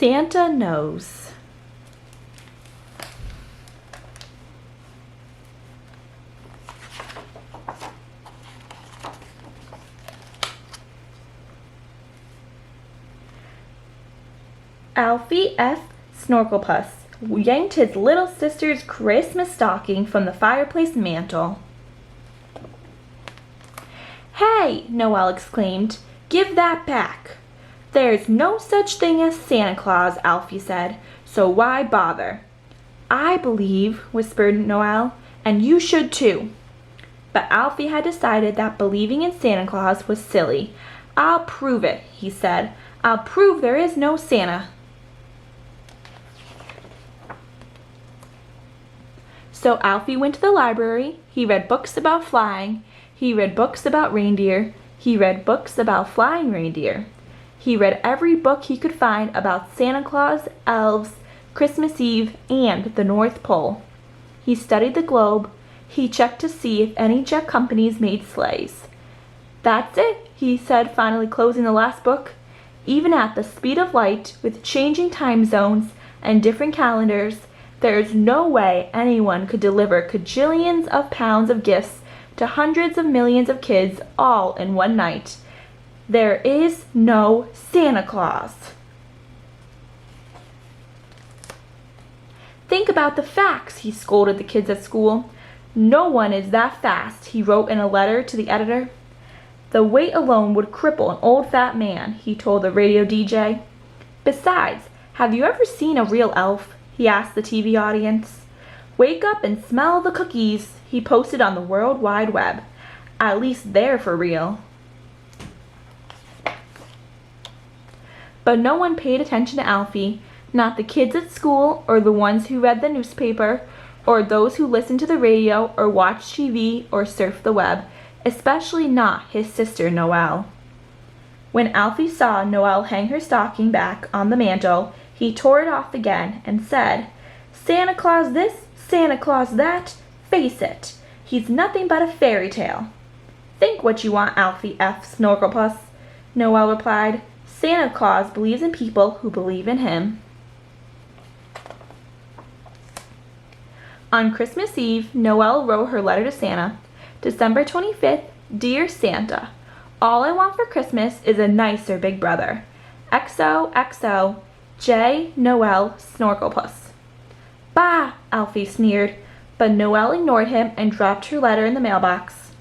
Santa knows. Alfie F. Snorkelpuss yanked his little sister's Christmas stocking from the fireplace mantel. "Hey!" Noel exclaimed. "Give that back." "There's no such thing as Santa Claus," Alfie said, "so why bother?" "I believe," whispered Noel, "and you should too." But Alfie had decided that believing in Santa Claus was silly. "I'll prove it," he said. "I'll prove there is no Santa." So Alfie went to the library. He read books about flying. He read books about reindeer. He read books about flying reindeer. He read every book he could find about Santa Claus, elves, Christmas Eve, and the North Pole. He studied the globe. He checked to see if any jet companies made sleighs. "That's it," he said, finally closing the last book. "Even at the speed of light, with changing time zones and different calendars, there is no way anyone could deliver cajillions of pounds of gifts to hundreds of millions of kids all in one night. There is no Santa Claus." "Think about the facts," he scolded the kids at school. "No one is that fast," he wrote in a letter to the editor. "The weight alone would cripple an old fat man," he told the radio DJ. "Besides, have you ever seen a real elf?" he asked the TV audience. "Wake up and smell the cookies," he posted on the World Wide Web. "At least they're for real." But no one paid attention to Alfie, not the kids at school or the ones who read the newspaper or those who listened to the radio or watched TV or surfed the web, especially not his sister Noelle. When Alfie saw Noelle hang her stocking back on the mantel, he tore it off again and said, "Santa Claus this, Santa Claus that, face it, he's nothing but a fairy tale." "Think what you want, Alfie F. Snorkelpuss," Noelle replied. "Santa Claus believes in people who believe in him." On Christmas Eve, Noelle wrote her letter to Santa. December 25th, Dear Santa, all I want for Christmas is a nicer big brother. XOXO, J. Noelle Snorkelpuss. "Bah!" Alfie sneered, but Noelle ignored him and dropped her letter in the mailbox.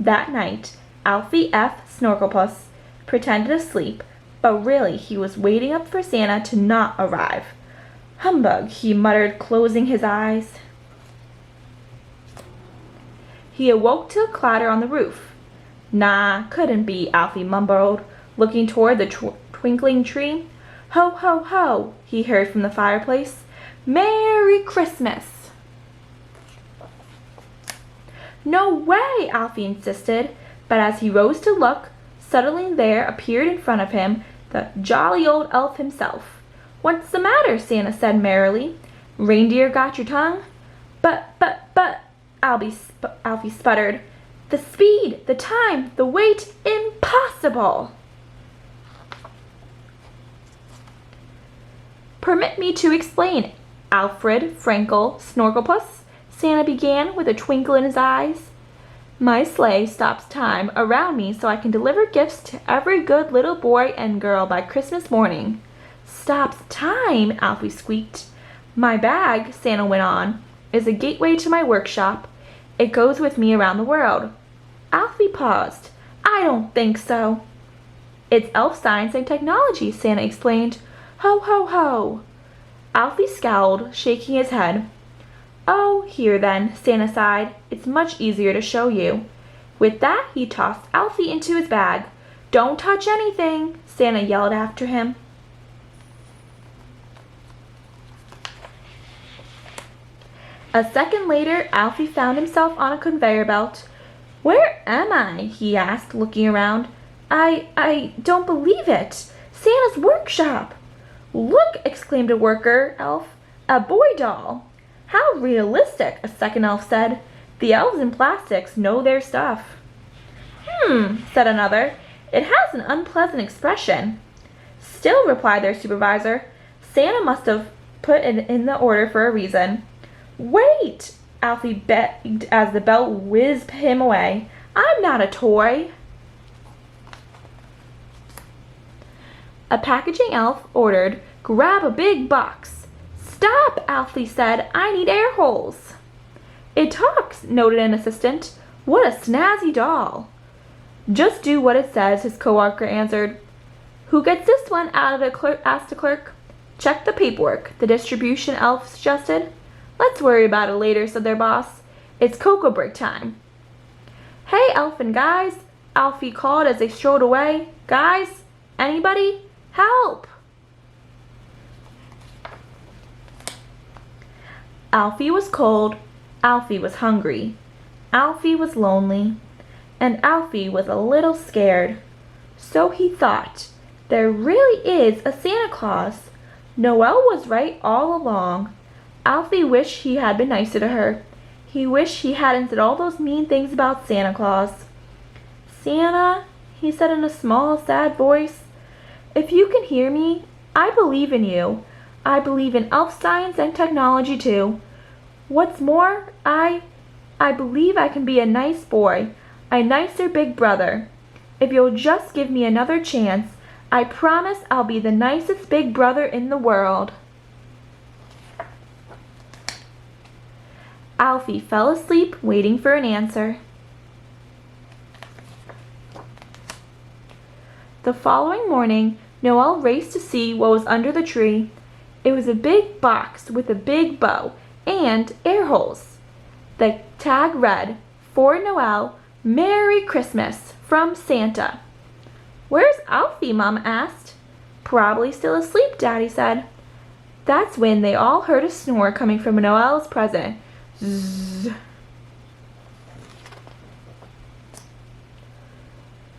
That night, Alfie F. Snorkelpuss pretended to sleep, but really he was waiting up for Santa to not arrive. "Humbug," he muttered, closing his eyes. He awoke to a clatter on the roof. "Nah, couldn't be," Alfie mumbled, looking toward the twinkling tree. "Ho, ho, ho," he heard from the fireplace. "Merry Christmas!" "No way," Alfie insisted, but as he rose to look, suddenly there appeared in front of him the jolly old elf himself. "What's the matter?" Santa said merrily. "Reindeer got your tongue?" But, Alfie sputtered. "The speed, the time, the weight, impossible!" "Permit me to explain, Alfred Frankel Snorkelpuss," Santa began with a twinkle in his eyes. "My sleigh stops time around me so I can deliver gifts to every good little boy and girl by Christmas morning." "Stops time?" Alfie squeaked. "My bag," Santa went on, "is a gateway to my workshop. It goes with me around the world." Alfie paused. "I don't think so." "It's elf science and technology," Santa explained. "Ho, ho, ho." Alfie scowled, shaking his head. "Oh, here then," Santa sighed. "It's much easier to show you." With that, he tossed Alfie into his bag. "Don't touch anything," Santa yelled after him. A second later, Alfie found himself on a conveyor belt. "Where am I?" he asked, looking around. I don't believe it. Santa's workshop." "Look!" exclaimed a worker elf. "A boy doll." "How realistic," a second elf said. "The elves in plastics know their stuff." "Said another. "It has an unpleasant expression." Still, replied their supervisor, Santa must have put it in the order for a reason. Wait, Alfie begged as the bell whizzed him away. I'm not a toy. A packaging elf ordered, grab a big box. Stop, Alfie said, I need air holes. It talks, noted an assistant. What a snazzy doll. Just do what it says, his coworker answered. Who gets this one? Asked the clerk. Check the paperwork, the distribution elf suggested. Let's worry about it later, said their boss. It's cocoa break time. Hey, elfin guys, Alfie called as they strolled away. Guys, anybody? Help! Alfie was cold, Alfie was hungry, Alfie was lonely, and Alfie was a little scared. So he thought, there really is a Santa Claus. Noelle was right all along. Alfie wished he had been nicer to her. He wished he hadn't said all those mean things about Santa Claus. Santa, he said in a small, sad voice, if you can hear me, I believe in you. I believe in elf science and technology too. What's more, I believe I can be a nice boy, a nicer big brother. If you'll just give me another chance, I promise I'll be the nicest big brother in the world. Alfie fell asleep waiting for an answer. The following morning, Noelle raced to see what was under the tree. It was a big box with a big bow and air holes. The tag read, For Noelle, Merry Christmas from Santa. Where's Alfie? Mom asked. Probably still asleep, Daddy said. That's when they all heard a snore coming from Noelle's present. Zzz.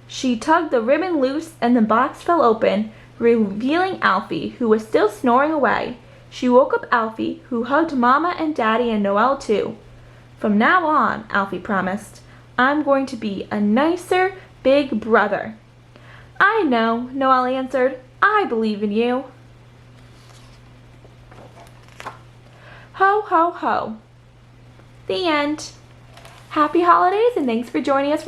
She tugged the ribbon loose and the box fell open, revealing Alfie, who was still snoring away. She woke up Alfie, who hugged Mama and Daddy and Noelle too. From now on, Alfie promised, I'm going to be a nicer big brother. I know, Noelle answered. I believe in you. Ho, ho, ho. The end. Happy holidays and thanks for joining us.